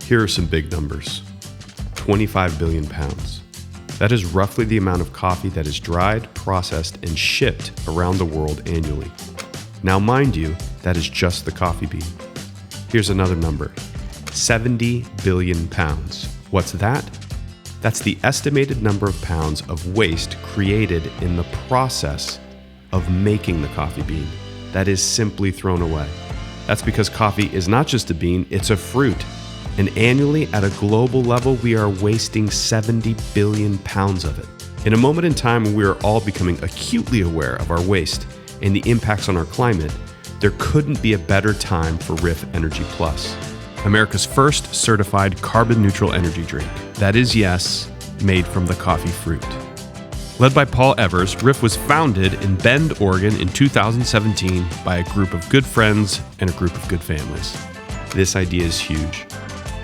Here are some big numbers. 25 billion pounds. That is roughly the amount of coffee that is dried, processed, and shipped around the world annually. Now, mind you, that is just the coffee bean. Here's another number. 70 billion pounds. What's that? That's the estimated number of pounds of waste created in the process of making the coffee bean that is simply thrown away. That's because coffee is not just a bean, it's a fruit. And annually, at a global level, we are wasting 70 billion pounds of it. In a moment in time when we are all becoming acutely aware of our waste and the impacts on our climate, there couldn't be a better time for Riff Energy Plus, America's first certified carbon-neutral energy drink. That is, yes, made from the coffee fruit. Led by Paul Evers, Riff was founded in Bend, Oregon in 2017 by a group of good friends and a group of good families. This idea is huge.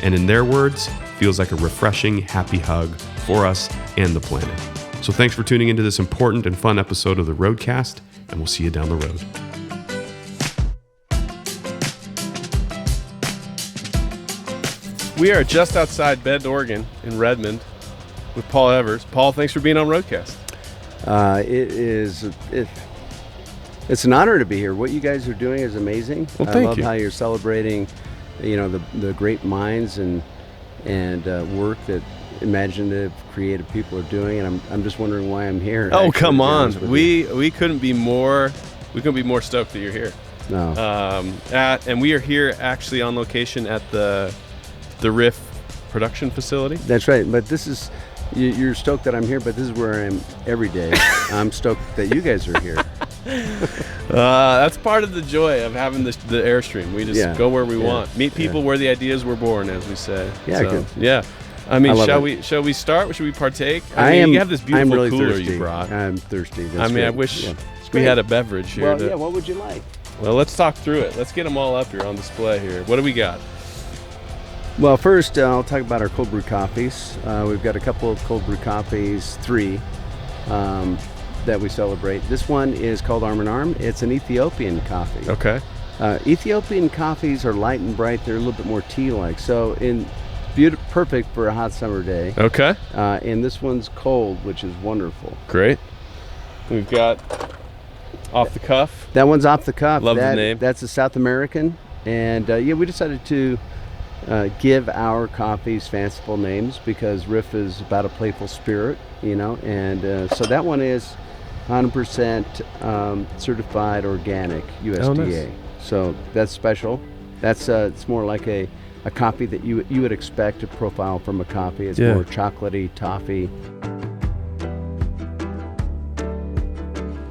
And in their words, feels like a refreshing, happy hug for us and the planet. So thanks for tuning into this important and fun episode of the Roadcast, and we'll see you down the road. We are just outside Bend, Oregon, in Redmond, with Paul Evers. Paul, thanks for being on Roadcast. It's an honor to be here. What you guys are doing is amazing. Well, I love how you're celebrating, the great minds and work that imaginative, creative people are doing. And I'm just wondering why I'm here. Oh, actually, come on! We couldn't be more stoked that you're here. No. And we are here actually on location at the Riff production facility. That's right. But this is. You're stoked that I'm here, but this is where I am every day. I'm stoked that you guys are here. That's part of the joy of having the Airstream. We just go where we want, meet people where the ideas were born, as we say. Yeah, so, good. Yeah. I mean, I shall we start? Should we partake? You have this beautiful really cooler thirsty. you brought. I'm thirsty. I mean, I wish we had a beverage here. Well, what would you like? Well, let's talk through it. Let's get them all up here on display here. What do we got? Well, first I'll talk about our cold brew coffees. We've got a couple of cold brew coffees, 3 that we celebrate. This one is called Arm & Arm. It's an Ethiopian coffee. Okay. Ethiopian coffees are light and bright. They're a little bit more tea-like. So perfect for a hot summer day. Okay. And this one's cold, which is wonderful. Great. We've got Off the Cuff. That one's Off the Cuff. Love the name. That's a South American. And we decided to give our coffees fanciful names because Riff is about a playful spirit, and so that one is 100% certified organic USDA. Oh, nice. So that's special. That's it's more like a coffee that you would expect a profile from a coffee. It's more chocolatey, toffee.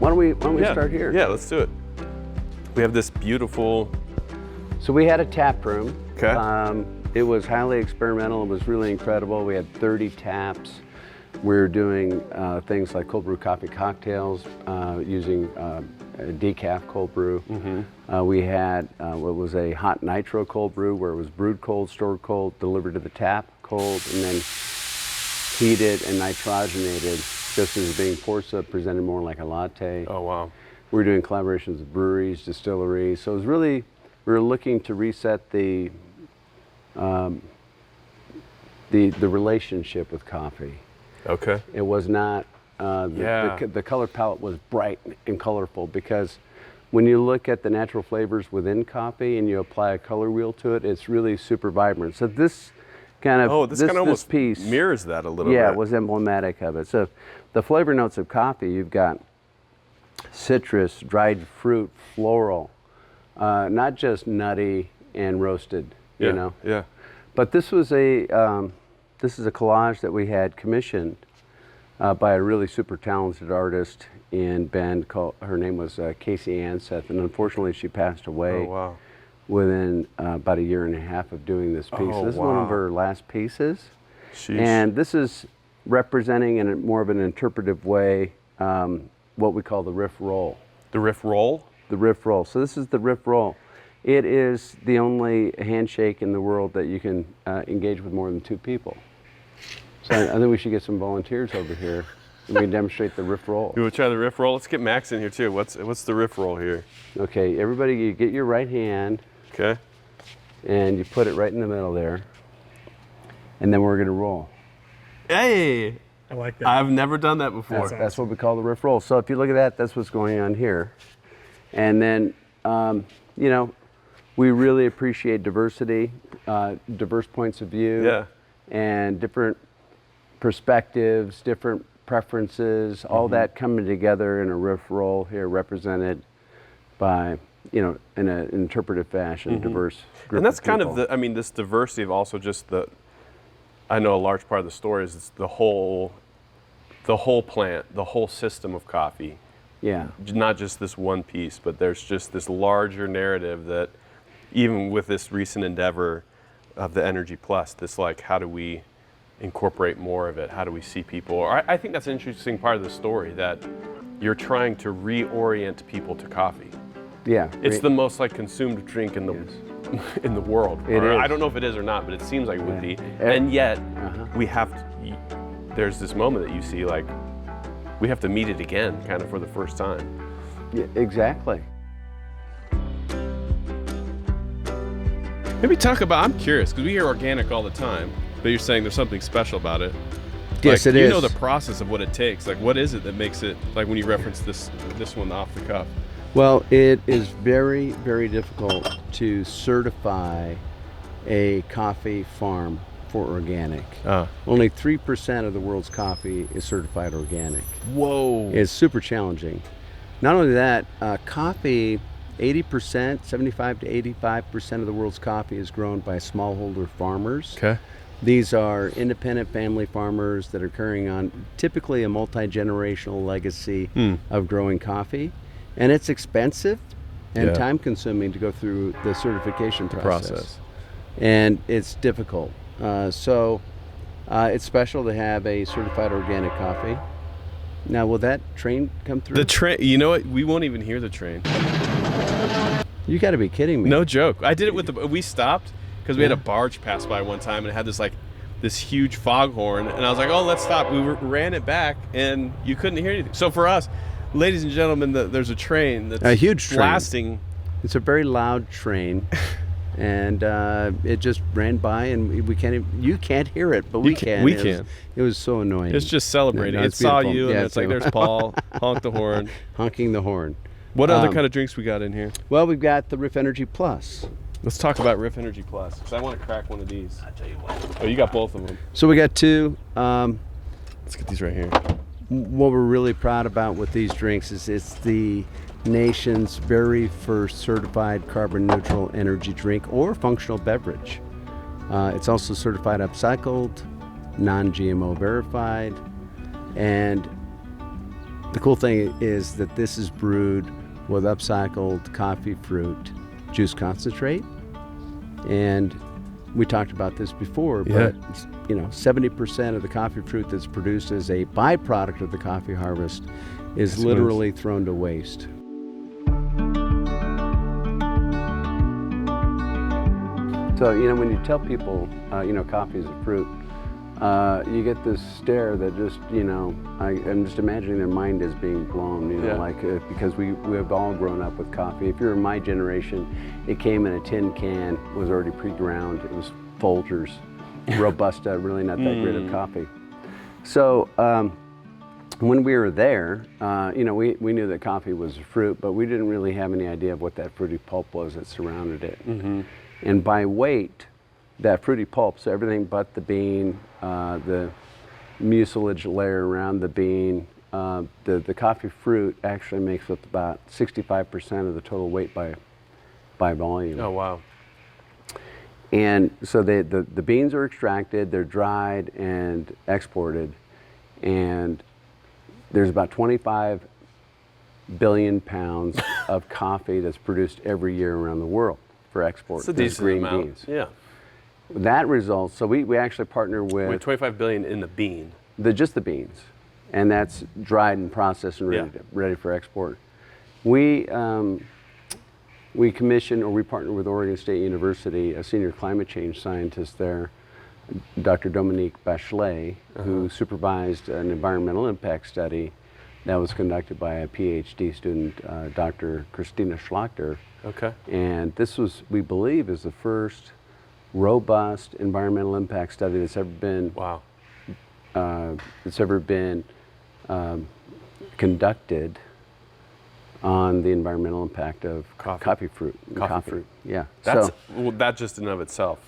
Why don't we start here? Yeah, let's do it. We have this beautiful. So we had a tap room. Okay. It was highly experimental. It was really incredible. We had 30 taps. We were doing things like cold brew coffee cocktails using decaf cold brew. Mm-hmm. We had what was a hot nitro cold brew where it was brewed cold, stored cold, delivered to the tap cold, and then heated and nitrogenated just as being poured, so it presented more like a latte. Oh, wow. We were doing collaborations with breweries, distilleries. So it was really, we were looking to reset the relationship with coffee. Okay. It was not, the color palette was bright and colorful because when you look at the natural flavors within coffee and you apply a color wheel to it, it's really super vibrant. So this kind of, this almost piece mirrors that a little bit. Yeah, it was emblematic of it. So the flavor notes of coffee, you've got citrus, dried fruit, floral, not just nutty and roasted, you know. Yeah. But this was this is a collage that we had commissioned by a really super talented artist in Bend. Her name was Casey Anseth, and unfortunately she passed away. Oh, wow. Within about a year and a half of doing this piece. Oh, this is one of her last pieces. Sheesh. And this is representing in a more of an interpretive way what we call the Riff roll. The Riff roll? The Riff roll. So this is the Riff roll. It is the only handshake in the world that you can engage with more than 2 people. So I think we should get some volunteers over here and we can demonstrate the Riff roll. You want to try the Riff roll? Let's get Max in here too. What's the Riff roll here? Okay, everybody, you get your right hand. Okay. And you put it right in the middle there. and then we're going to roll. Hey, I like that. I've never done that before. That's what we call the Riff roll. So if you look at that, that's what's going on here. And then, you know, we really appreciate diversity, diverse points of view, and different perspectives, different preferences, all that coming together in a Riff roll here, represented by, you know, in an interpretive fashion, diverse group. And that's of kind people. of I mean, this diversity of also just I know a large part of the story is it's the whole plant, the whole system of coffee. Yeah. Not just this one piece, but there's just this larger narrative that even with this recent endeavor of the Energy Plus, this like, how do we incorporate more of it? How do we see people? I think that's an interesting part of the story, that you're trying to reorient people to coffee. Yeah. It's the most like consumed drink in the in the world. It is. I don't know if it is or not, but it seems like it would be. And yet we have to, there's this moment that you see like we have to meet it again kind of for the first time. Yeah, exactly. Maybe talk about, I'm curious, because we hear organic all the time, but you're saying there's something special about it. Yes, like, it is. You know the process of what it takes. Like, what is it that makes it, like when you reference this one off the cuff? Well, it is very, very difficult to certify a coffee farm for organic. Only 3% of the world's coffee is certified organic. Whoa. It's super challenging. Not only that, coffee, 80%, 75 to 85% of the world's coffee is grown by smallholder farmers. Okay. These are independent family farmers that are carrying on typically a multi-generational legacy of growing coffee. And it's expensive and time-consuming to go through the certification process. And it's difficult. So it's special to have a certified organic coffee. Now, will that train come through? The train, you know what? We won't even hear the train. You got to be kidding me. No joke. I did it with we stopped because we had a barge pass by one time and it had this huge foghorn. And I was like, oh, let's stop. We ran it back and you couldn't hear anything. So for us, ladies and gentlemen, there's a train that's a huge train. blasting. It's a very loud train. And it just ran by, and we can't. You can't hear it, but we can. We can. It was so annoying. It's just celebrating. No, it saw beautiful. you, and it's like, there's Paul, honk the horn. Honking the horn. What other kind of drinks we got in here? Well, we've got the Riff Energy Plus. Let's talk about Riff Energy Plus, because I want to crack one of these. I'll tell you what. Oh, you got both of them. So we got two. Let's get these right here. What we're really proud about with these drinks is it's the nation's very first certified carbon neutral energy drink or functional beverage. It's also certified upcycled, non-GMO verified, and the cool thing is that this is brewed with upcycled coffee fruit juice concentrate. And we talked about this before, but 70% of the coffee fruit that's produced as a byproduct of the coffee harvest is literally thrown to waste. So, when you tell people, coffee is a fruit, you get this stare that just, I'm just imagining their mind is being blown, because we have all grown up with coffee. If you're in my generation, it came in a tin can, was already pre-ground, it was Folgers, Robusta, really not that great of coffee. So, when we were there, we knew that coffee was a fruit, but we didn't really have any idea of what that fruity pulp was that surrounded it. Mm-hmm. And by weight, that fruity pulp, so everything but the bean, the mucilage layer around the bean, the coffee fruit actually makes up about 65% of the total weight by volume. Oh, wow. And so the beans are extracted, they're dried and exported, and there's about 25 billion pounds of coffee that's produced every year around the world for export. It's a decent green amount. Beans. Yeah. That results, so we actually partner with... Wait, 25 billion in the bean? Just the beans. And that's dried and processed and ready for export. We commissioned, or we partnered with Oregon State University, a senior climate change scientist there, Dr. Dominique Bachelet, who supervised an environmental impact study that was conducted by a PhD student, Dr. Christina Schlachter. Okay. And this was, we believe, is the first robust environmental impact study that's ever been Wow. Conducted on the environmental impact of coffee fruit. Coffee fruit. Yeah. Well, that just in and of itself,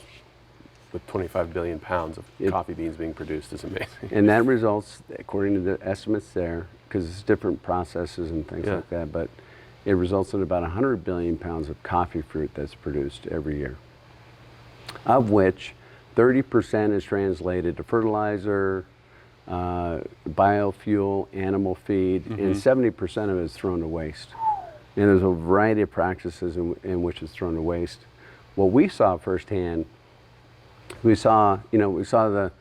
with 25 billion pounds of coffee beans being produced, is amazing. And that results, according to the estimates there, because it's different processes and things like that, but it results in about 100 billion pounds of coffee fruit that's produced every year, of which 30% is translated to fertilizer, biofuel, animal feed, and 70% of it is thrown to waste. And there's a variety of practices in which it's thrown to waste. What we saw firsthand, we were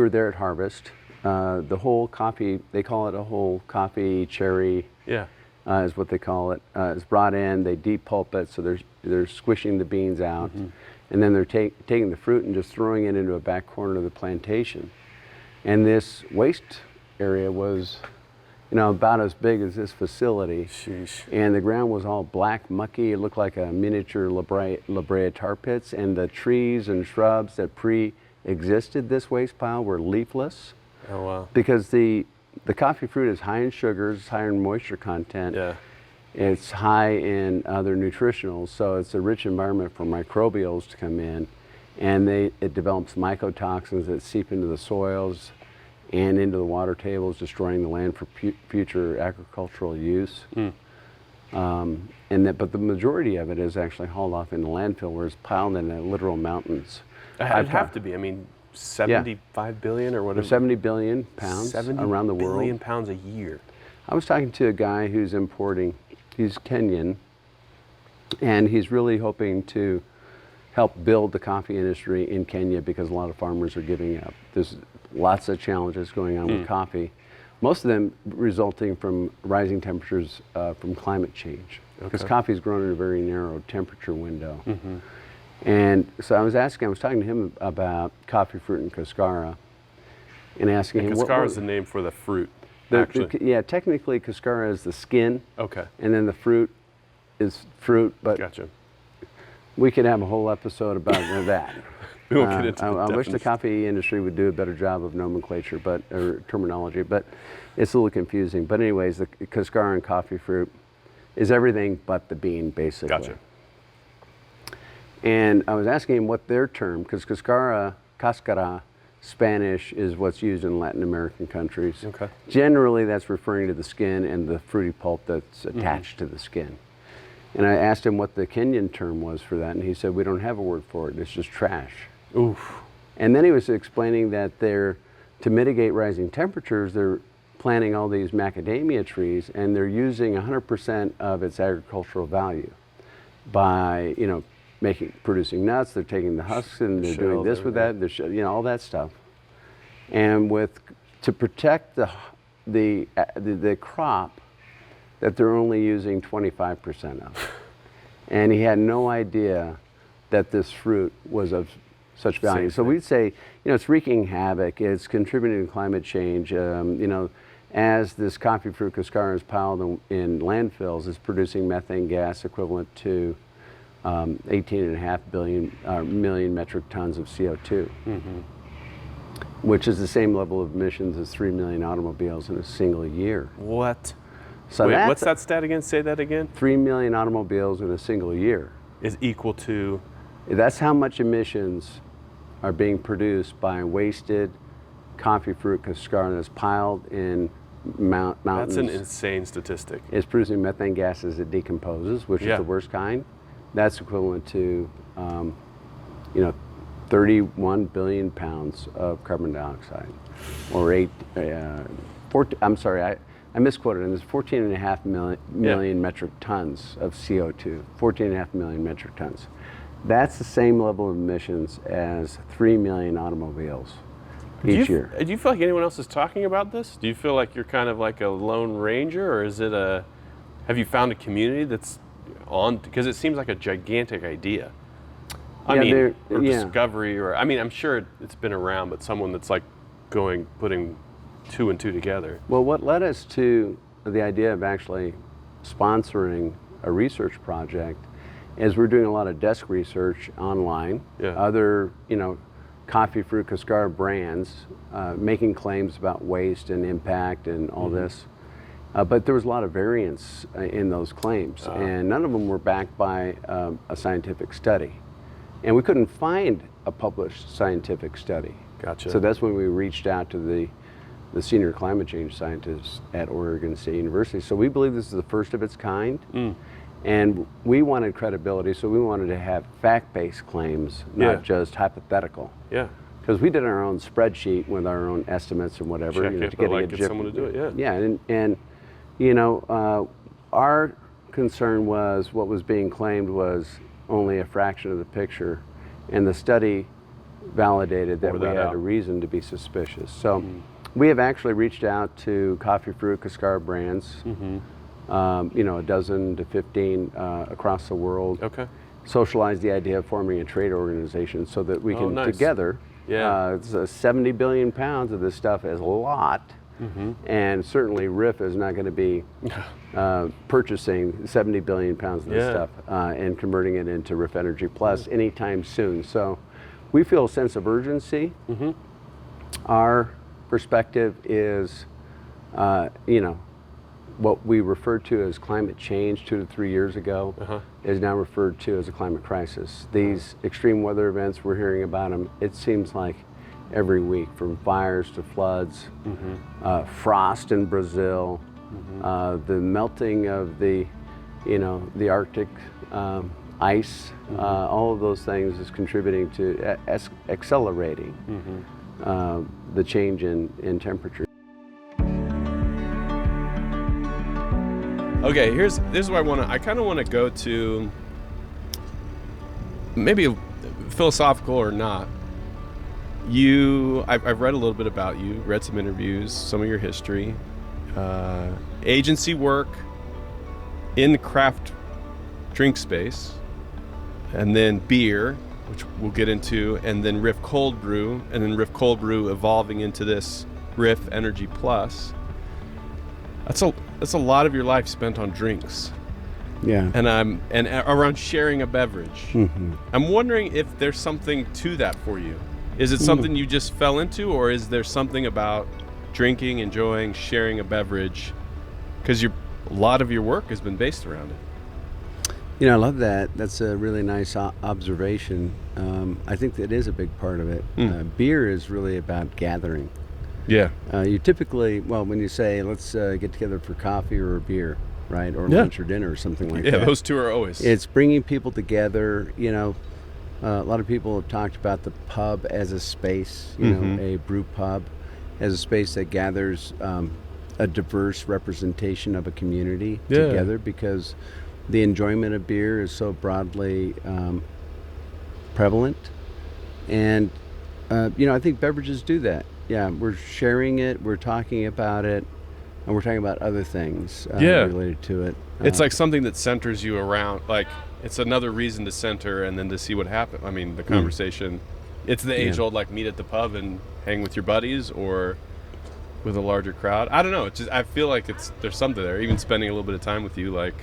there at harvest. The whole coffee, they call it a whole coffee cherry. Yeah. Is what they call it. It's brought in, they depulp it, so they're squishing the beans out, and then they're taking the fruit and just throwing it into a back corner of the plantation. And this waste area was, about as big as this facility. Sheesh. And the ground was all black, mucky. It looked like a miniature La Brea tar pits, and the trees and shrubs that pre-existed this waste pile were leafless. Oh, wow. Because the coffee fruit is high in sugars, higher in moisture content. Yeah. It's high in other nutritionals, so it's a rich environment for microbials to come in, and it develops mycotoxins that seep into the soils and into the water tables, destroying the land for future agricultural use. But the majority of it is actually hauled off into landfill, where it's piled in literal mountains. It'd have to be. I mean, 75 billion or whatever. 70 billion pounds 70 around the world. billion pounds a year. I was talking to a guy who's importing. He's Kenyan, and he's really hoping to help build the coffee industry in Kenya, because a lot of farmers are giving up. There's lots of challenges going on with coffee, most of them resulting from rising temperatures from climate change, because coffee is grown in a very narrow temperature window. And so I was talking to him about coffee fruit and cascara, and asking him Cascara is the name for the fruit. Technically cascara is the skin. Okay. And then the fruit is fruit, but Gotcha. we could have a whole episode about that. We won't get into the I wish the definition. coffee industry would do a better job of nomenclature, or terminology, but it's a little confusing. But anyways, the cascara and coffee fruit is everything but the bean, basically. Gotcha. And I was asking him what their term, because cascara, Spanish, is what's used in Latin American countries. Okay. Generally, that's referring to the skin and the fruity pulp that's attached to the skin. And I asked him what the Kenyan term was for that, and he said, we don't have a word for it, it's just trash. Oof. And then he was explaining that to mitigate rising temperatures, they're planting all these macadamia trees, and they're using 100% of its agricultural value by, producing nuts. They're taking the husks and they're doing this with that. They're all that stuff. And to protect the crop that they're only using 25% of. And he had no idea that this fruit was of such value. So we'd say, it's wreaking havoc. It's contributing to climate change. As this coffee fruit cascara is piled in landfills, it's producing methane gas equivalent to 18.5 million metric tons of CO2, which is the same level of emissions as 3 million automobiles in a single year. What? So Wait, what's that stat again? Say that again. 3 million automobiles in a single year. Is equal to? That's how much emissions are being produced by wasted coffee fruit cascara that's piled in mountains. That's an insane statistic. It's producing methane gas as it decomposes, which is the worst kind. That's equivalent to, 31 billion pounds of carbon dioxide, or I misquoted, and there's 14.5 million metric tons of CO2, 14.5 million metric tons. That's the same level of emissions as 3 million automobiles each year. Do you feel like anyone else is talking about this? Do you feel like you're kind of like a lone ranger, or have you found a community that's on, because it seems like a gigantic idea. Discovery, I'm sure it's been around, but someone that's like putting two and two together. Well, what led us to the idea of actually sponsoring a research project is we're doing a lot of desk research online. Yeah. Other, coffee fruit cascara brands making claims about waste and impact and all this. But there was a lot of variance in those claims, and none of them were backed by a scientific study. And we couldn't find a published scientific study. Gotcha. So that's when we reached out to the senior climate change scientists at Oregon State University. So we believe this is the first of its kind. And we wanted credibility, so we wanted to have fact-based claims, not just hypothetical. Yeah. Because we did our own spreadsheet with our own estimates and whatever. Check it, but get someone to do it, yeah. Yeah, and our concern was what was being claimed was only a fraction of the picture, and the study validated that we had a reason to be suspicious. So we have actually reached out to coffee fruit cascara brands, a dozen to 15 across the world. Okay. Socialize the idea of forming a trade organization so that we can together. Yeah. It's 70 billion pounds of this stuff is a lot. And certainly Riff is not going to be purchasing 70 billion pounds of this stuff and converting it into Riff Energy Plus anytime soon. So we feel a sense of urgency. Our perspective is, what we referred to as climate change 2 to 3 years ago is now referred to as a climate crisis. These extreme weather events, we're hearing about them, it seems like every week, from fires to floods, frost in Brazil, the melting of the Arctic ice, all of those things is contributing to accelerating the change in temperature. Okay, this is what I kind of want to go to, maybe philosophical or not. I've read a little bit about you, read some interviews, some of your history, agency work in the craft drink space, and then beer, which we'll get into, and then Riff Cold Brew, and then Riff Cold Brew evolving into this Riff Energy Plus. That's a lot of your life spent on drinks. Yeah. And around sharing a beverage. I'm wondering if there's something to that for you. Is it something you just fell into, or is there something about drinking, enjoying, sharing a beverage? Because a lot of your work has been based around it. I love that. That's a really nice observation. I think that is a big part of it. Beer is really about gathering. Yeah. You typically, when you say, let's get together for coffee or a beer, right? Or lunch or dinner or something like that. Yeah, those two are always. It's bringing people together. A lot of people have talked about the pub as a space, a brew pub as a space that gathers a diverse representation of a community together, because the enjoyment of beer is so broadly prevalent. And, I think beverages do that. Yeah, we're sharing it, we're talking about it, and we're talking about other things related to it. It's like something that centers you around, like it's another reason to center and then to see what happens. I mean, the conversation, it's the age-old, like, meet at the pub and hang with your buddies or with a larger crowd. I don't know. It's just, I feel like there's something there, even spending a little bit of time with you, like,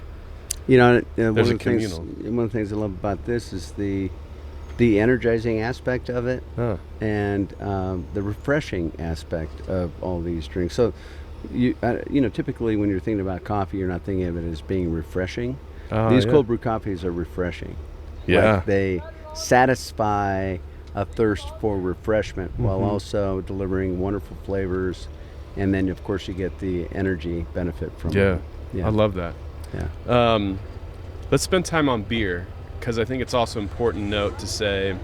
one there's of the things I love about this is the energizing aspect of it, and the refreshing aspect of all these drinks. So, typically when you're thinking about coffee, you're not thinking of it as being refreshing. These cold brew coffees are refreshing. Yeah. Like, they satisfy a thirst for refreshment while also delivering wonderful flavors, and then of course you get the energy benefit from it. I love that. Yeah. Let's spend time on beer, because I think it's also important note to say,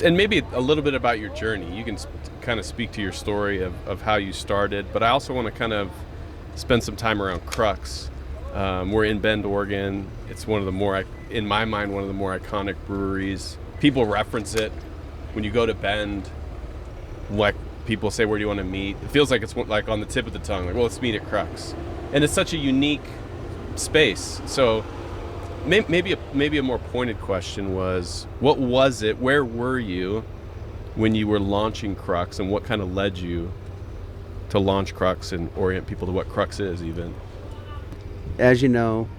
and maybe a little bit about your journey. You can kind of speak to your story of how you started, but I also want to kind of spend some time around Crux. We're in Bend, Oregon. It's one of the more, in my mind, one of the more iconic breweries. People reference it when you go to Bend. Like, people say, where do you want to meet? It feels like it's like on the tip of the tongue. Like, well, let's meet at Crux. And it's such a unique space. So maybe a more pointed question was, what was it? Where were you when you were launching Crux, and what kind of led you to launch Crux and orient people to what Crux is even? As you know,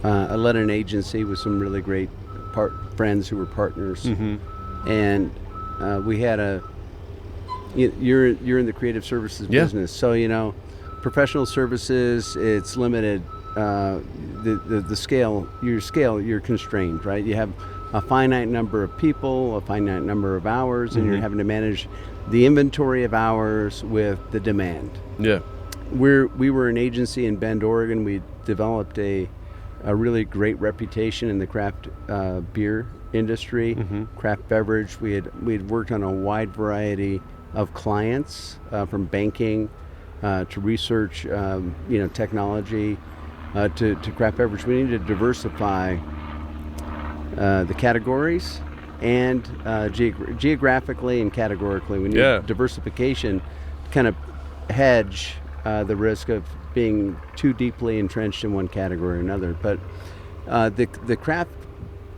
I led an agency with some really great friends who were partners, and we had you're in the creative services business, so professional services, it's limited. The scale, you're constrained, right? You have a finite number of people, a finite number of hours, and you're having to manage the inventory of hours with the demand. Yeah. We were an agency in Bend, Oregon. We developed a really great reputation in the craft beer industry, craft beverage. We'd worked on a wide variety of clients, from banking to research, technology, to craft beverage. We needed to diversify the categories and geographically and categorically. We need diversification to kind of hedge the risk of being too deeply entrenched in one category or another. But the craft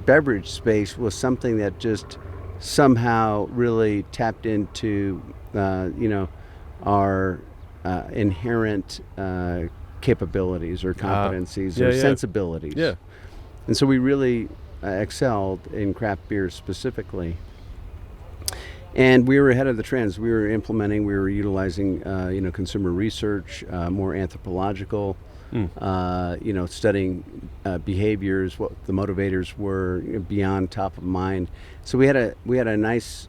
beverage space was something that just somehow really tapped into our inherent capabilities or competencies or sensibilities. Yeah. And so we really excelled in craft beer specifically. And we were ahead of the trends. We were utilizing consumer research, more anthropological, studying behaviors, what the motivators were, beyond top of mind. So we had a nice,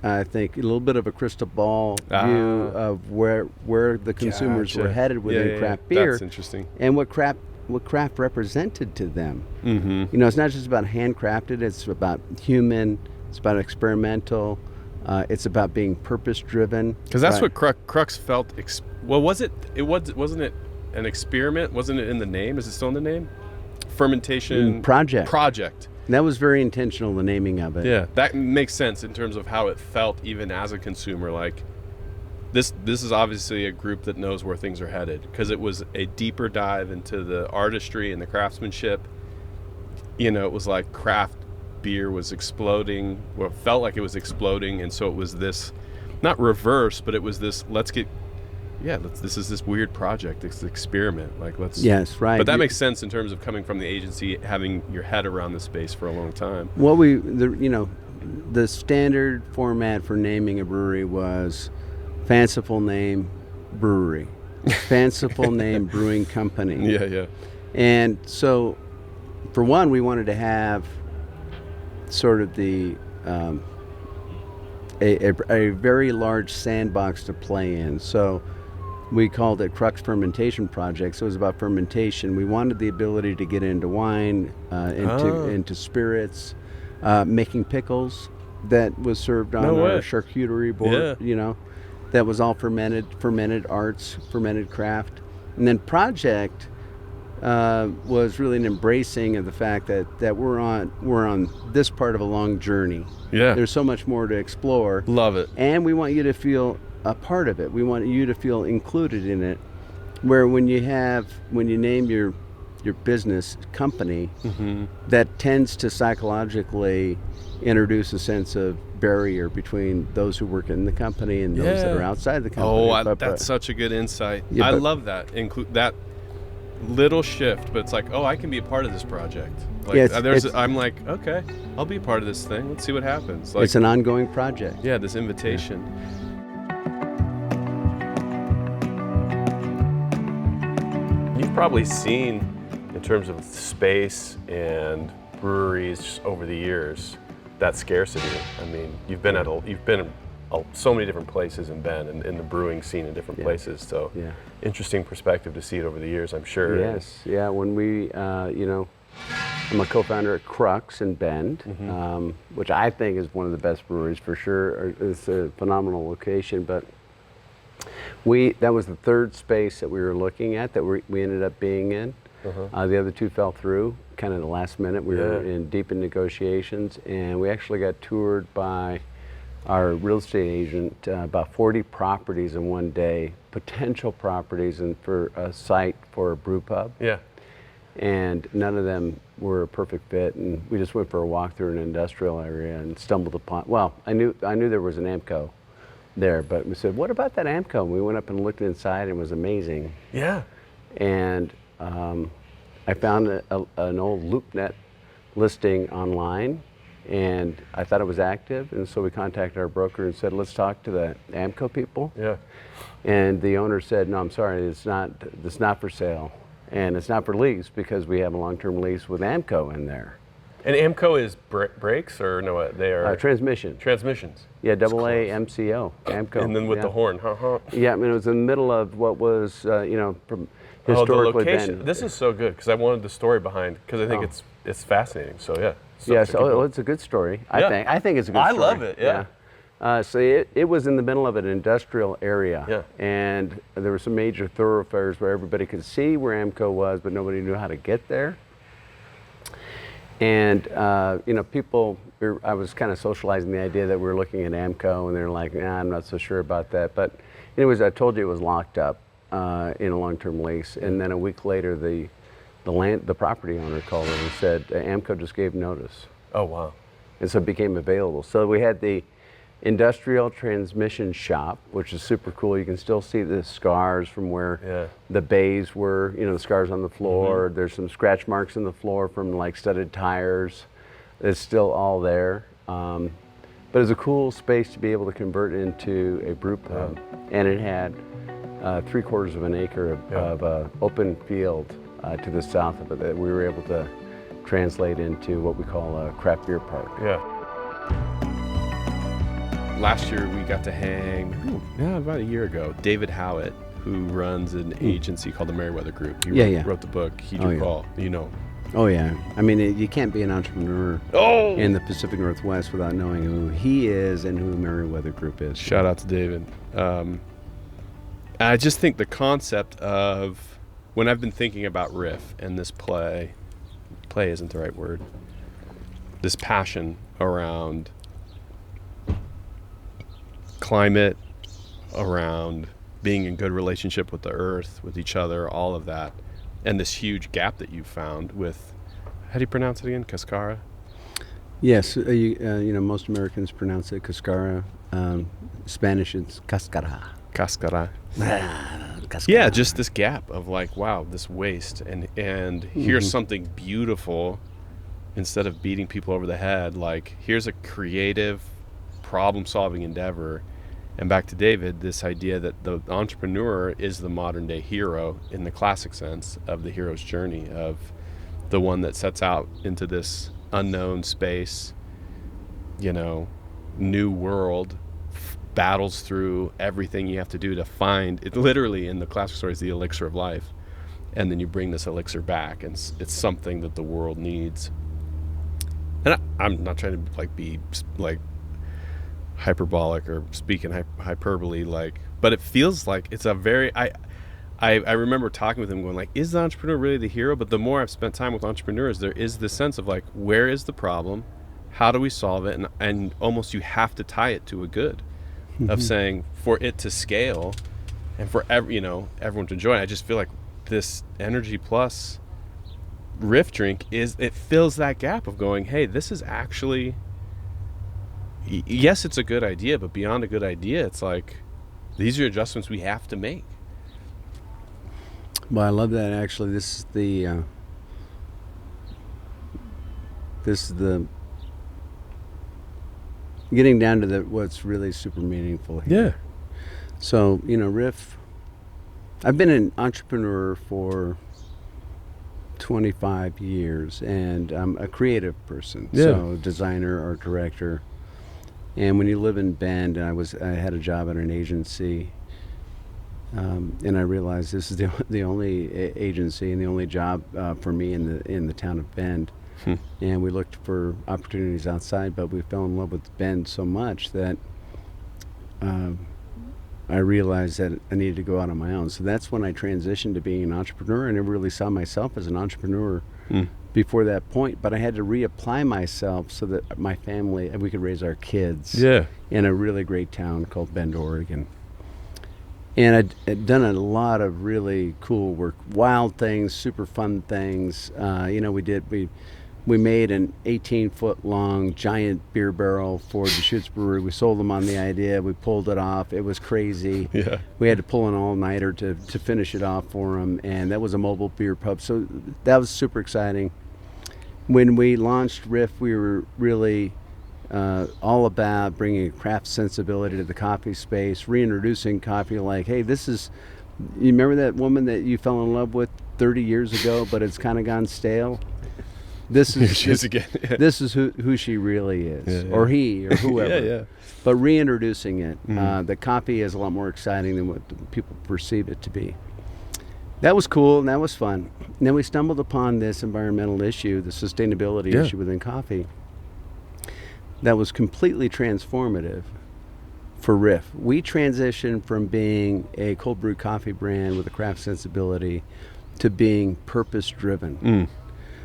I think, a little bit of a crystal ball view of where the consumers were headed within craft beer. That's interesting. And what craft represented to them. It's not just about handcrafted. It's about human. It's about experimental. It's about being purpose-driven. Because that's what Crux felt. Wasn't it an experiment? Wasn't it in the name? Is it still in the name? Fermentation project. And that was very intentional, the naming of it. Yeah, that makes sense in terms of how it felt, even as a consumer. Like, this is obviously a group that knows where things are headed, because it was a deeper dive into the artistry and the craftsmanship. It was like craft beer was exploding, well, it felt like it was exploding, and so it was this, not reverse, but it was this, this is this weird project, this experiment, like let's. Yes, right. But that makes sense in terms of coming from the agency, having your head around the space for a long time. What the standard format for naming a brewery was fanciful name brewery, fanciful name brewing company. Yeah. And so, for one, we wanted to have sort of the a very large sandbox to play in. So we called it Crux Fermentation Project. So it was about fermentation. We wanted the ability to get into wine, into spirits, making pickles that was served on our charcuterie board. That was all fermented arts, fermented craft. And then Project was really an embracing of the fact that we're on this part of a long journey. Yeah. There's so much more to explore. Love it. And we want you to feel a part of it. We want you to feel included in it. Where when you name your business company, that tends to psychologically introduce a sense of barrier between those who work in the company and those that are outside the company. That's such a good insight. I love that. Include that little shift, but it's like, I can be a part of this project. Like, I'm like, okay, I'll be a part of this thing. Let's see what happens. Like, it's an ongoing project. Yeah, this invitation. You've probably seen, in terms of space and breweries over the years, that scarcity. I mean, you've been so many different places in Bend and in the brewing scene in different places. So interesting perspective to see it over the years, I'm sure. Yes, yeah. When we, I'm a co-founder at Crux in Bend, which I think is one of the best breweries for sure. It's a phenomenal location, but that was the third space that we were looking at that we ended up being in. The other two fell through kind of the last minute. We were deep in negotiations, and we actually got toured by our real estate agent about 40 properties in one day, potential properties, and for a site for a brew pub. Yeah. And none of them were a perfect fit, and we just went for a walk through an industrial area and stumbled upon, I knew there was an Amco there, but we said, what about that Amco? And we went up and looked inside, and it was amazing. Yeah. And I found an old LoopNet listing online, and I thought it was active, and so we contacted our broker and said, let's talk to the AMCO people. Yeah. And the owner said, no, I'm sorry, it's not for sale, and it's not for lease because we have a long-term lease with AMCO in there. And AMCO is brakes, or no? They are Transmission. transmissions. Yeah, AA MCO, AMCO. And then with the horn, Yeah, I mean, it was in the middle of what was, from the historically location. been. This is so good because I wanted the story behind, because I think it's fascinating. So yeah. Yes, it's a good story. Yeah. I think it's a good story. I love it. Yeah. So it was in the middle of an industrial area, Yeah. and there were some major thoroughfares where everybody could see where AMCO was, but nobody knew how to get there. And people, I was kind of socializing the idea that we were looking at AMCO, and they're like, nah, I'm not so sure about that. But anyways, I told you it was locked up in a long-term lease, and then a week later, the property owner called in and said, AMCO just gave notice. Oh wow. And so it became available. So we had the industrial transmission shop, which is super cool. You can still see the scars from where the bays were, the scars on the floor. There's some scratch marks in the floor from like studded tires. It's still all there. But it's a cool space to be able to convert into a brew pub. And it had 3/4 of an acre of open field to the south of it that we were able to translate into what we call a craft beer park. Yeah. Last year we got to hang, about a year ago, David Howitt, who runs an agency called the Merriweather Group. He wrote the book, Heed Your Call, Oh yeah, I mean you can't be an entrepreneur in the Pacific Northwest without knowing who he is and who the Merriweather Group is. Shout out to David. I just think the concept of, when I've been thinking about Riff and this play isn't the right word, this passion around climate, around being in good relationship with the earth, with each other, all of that, and this huge gap that you found with, how do you pronounce it again? Cascara? Yes, most Americans pronounce it Cascara. Spanish it's Cascara. Cascara. Cascara. Yeah, just this gap of like, wow, this waste, and here's something beautiful. Instead of beating people over the head, like, here's a creative, problem-solving endeavor. And back to David, this idea that the entrepreneur is the modern day hero in the classic sense of the hero's journey, of the one that sets out into this unknown space, new world, battles through everything you have to do to find it. Literally in the classic story is the elixir of life, and then you bring this elixir back, and it's something that the world needs. And I'm not trying to be hyperbolic or speaking hyperbole, but it feels like it's a very, I remember talking with him going like, is the entrepreneur really the hero? But the more I've spent time with entrepreneurs, there is this sense of like, where is the problem? How do we solve it? And almost you have to tie it to a good of saying, for it to scale and for everyone to enjoy it. I just feel like this Energy Plus Riff drink it fills that gap of going, hey, this is actually, yes, it's a good idea, but beyond a good idea, it's like, these are adjustments we have to make. Well, I love that. Actually, this is the getting down to what's really super meaningful here. Yeah. So, Riff, I've been an entrepreneur for 25 years, and I'm a creative person. Yeah. So designer, art director. And when you live in Bend, and I had a job at an agency, and I realized this is the only agency and the only job for me in the town of Bend. And we looked for opportunities outside, but we fell in love with Bend so much that I realized that I needed to go out on my own. So that's when I transitioned to being an entrepreneur. I never really saw myself as an entrepreneur before that point, but I had to reapply myself so that my family, we could raise our kids in a really great town called Bend, Oregon. And I'd done a lot of really cool work, wild things, super fun things. We made an 18-foot long giant beer barrel for Deschutes Brewery. We sold them on the idea. We pulled it off. It was crazy. Yeah. We had to pull an all-nighter to finish it off for them, and that was a mobile beer pub. So that was super exciting. When we launched Riff, we were really all about bringing a craft sensibility to the coffee space, reintroducing coffee like, hey, this is, you remember that woman that you fell in love with 30 years ago, but it's kind of gone stale? This is She is again. Yeah. This is who she really is, Yeah. or he, or whoever. Yeah. But reintroducing it, the coffee is a lot more exciting than what people perceive it to be. That was cool and that was fun. And then we stumbled upon this environmental issue, the sustainability issue within coffee, that was completely transformative for Riff. We transitioned from being a cold brew coffee brand with a craft sensibility to being purpose driven.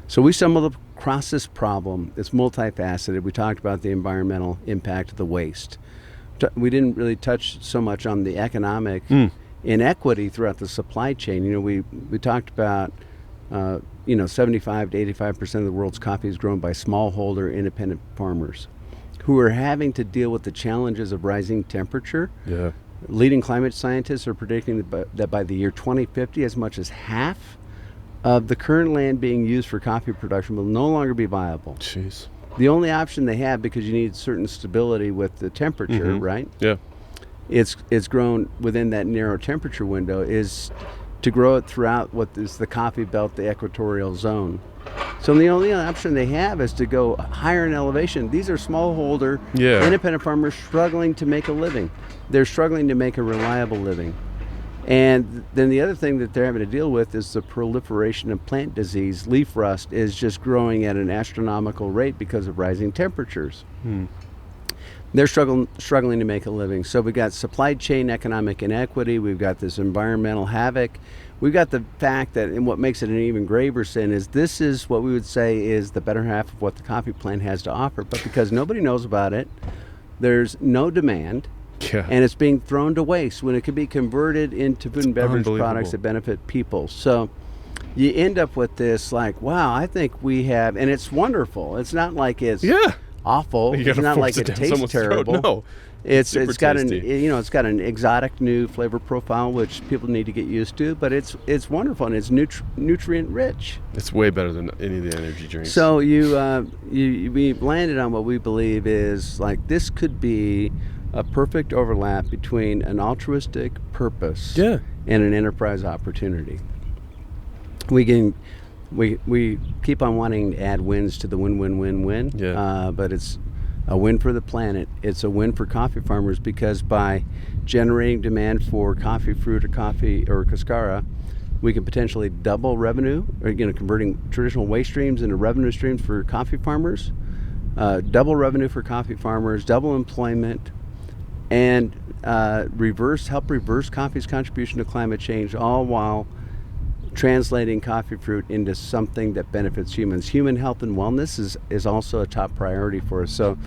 So we stumbled across this problem. It's multifaceted. We talked about the environmental impact of the waste. We didn't really touch so much on the economic inequity throughout the supply chain. You know, we talked about 75 to 85% of the world's coffee is grown by smallholder independent farmers who are having to deal with the challenges of rising temperature. Yeah. Leading climate scientists are predicting that by the year 2050, as much as half of the current land being used for coffee production will no longer be viable. Jeez. The only option they have, because you need certain stability with the temperature, right? Yeah. It's grown within that narrow temperature window, is to grow it throughout what is the coffee belt, the equatorial zone. So the only option they have is to go higher in elevation. These are smallholder, independent farmers struggling to make a living. They're struggling to make a reliable living. And then the other thing that they're having to deal with is the proliferation of plant disease. Leaf rust is just growing at an astronomical rate because of rising temperatures. They're struggling to make a living. So we've got supply chain economic inequity. We've got this environmental havoc. We've got the fact that, and what makes it an even graver sin, is this is what we would say is the better half of what the coffee plant has to offer. But because nobody knows about it, there's no demand. Yeah. And it's being thrown to waste when it could be converted into food and beverage products that benefit people. So you end up with this like, wow, I think we have, and it's wonderful. It's not like it's awful. It's not like it tastes terrible. No. It's got an exotic new flavor profile which people need to get used to, but it's wonderful and it's nutrient rich. It's way better than any of the energy drinks. So we landed on what we believe is like this could be a perfect overlap between an altruistic purpose and an enterprise opportunity. We keep on wanting to add wins to the win-win-win-win, but it's a win for the planet. It's a win for coffee farmers because by generating demand for coffee fruit or coffee or cascara, we can potentially double revenue, or converting traditional waste streams into revenue streams for coffee farmers, double revenue for coffee farmers, double employment, and help reverse coffee's contribution to climate change, all while translating coffee fruit into something that benefits humans. Human health and wellness is also a top priority for us. So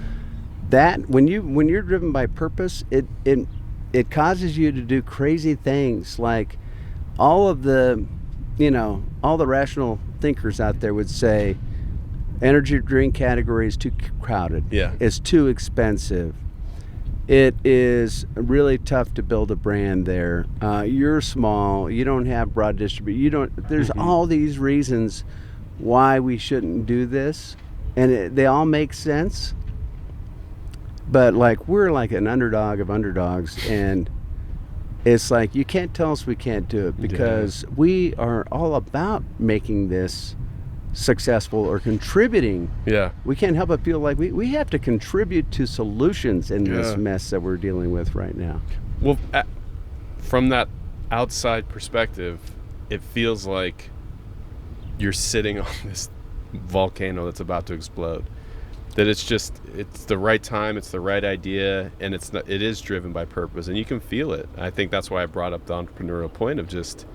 that when you're driven by purpose, it causes you to do crazy things. Like all the rational thinkers out there would say energy drink category is too crowded. It's too expensive. It is really tough to build a brand there. You're small. You don't have broad distribution. There's all these reasons why we shouldn't do this, and they all make sense. But like we're like an underdog of underdogs, and it's like you can't tell us we can't do it because we are all about making this successful or contributing. We can't help but feel like we have to contribute to solutions in this mess that we're dealing with right now. Well, from that outside perspective, it feels like you're sitting on this volcano that's about to explode. That it's the right time, it's the right idea, and it is driven by purpose, and you can feel it. I think that's why I brought up the entrepreneurial point of just,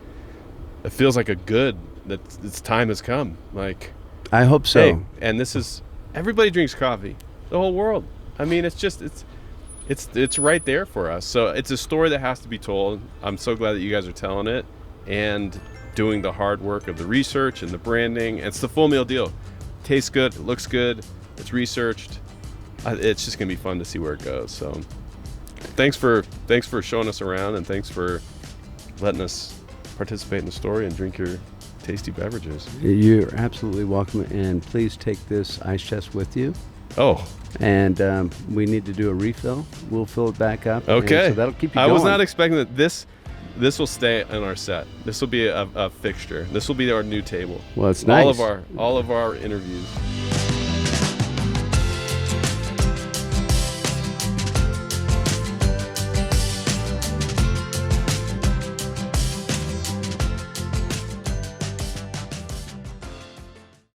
it feels like a good that its time has come. Like, I hope so. Hey, and this is, everybody drinks coffee, the whole world. I mean, it's right there for us. So it's a story that has to be told. I'm so glad that you guys are telling it and doing the hard work of the research and the branding. It's the full meal deal. tastes good, it looks good, it's researched. It's just gonna be fun to see where it goes. So thanks for showing us around, and thanks for letting us participate in the story and drink your tasty beverages. You're absolutely welcome, and please take this ice chest with you. Oh, And we need to do a refill. We'll fill it back up. okay. And so that'll keep you I going. was not expecting that this will stay in our set. This will be a fixture. This will be our new table. Well, it's nice. All of our interviews.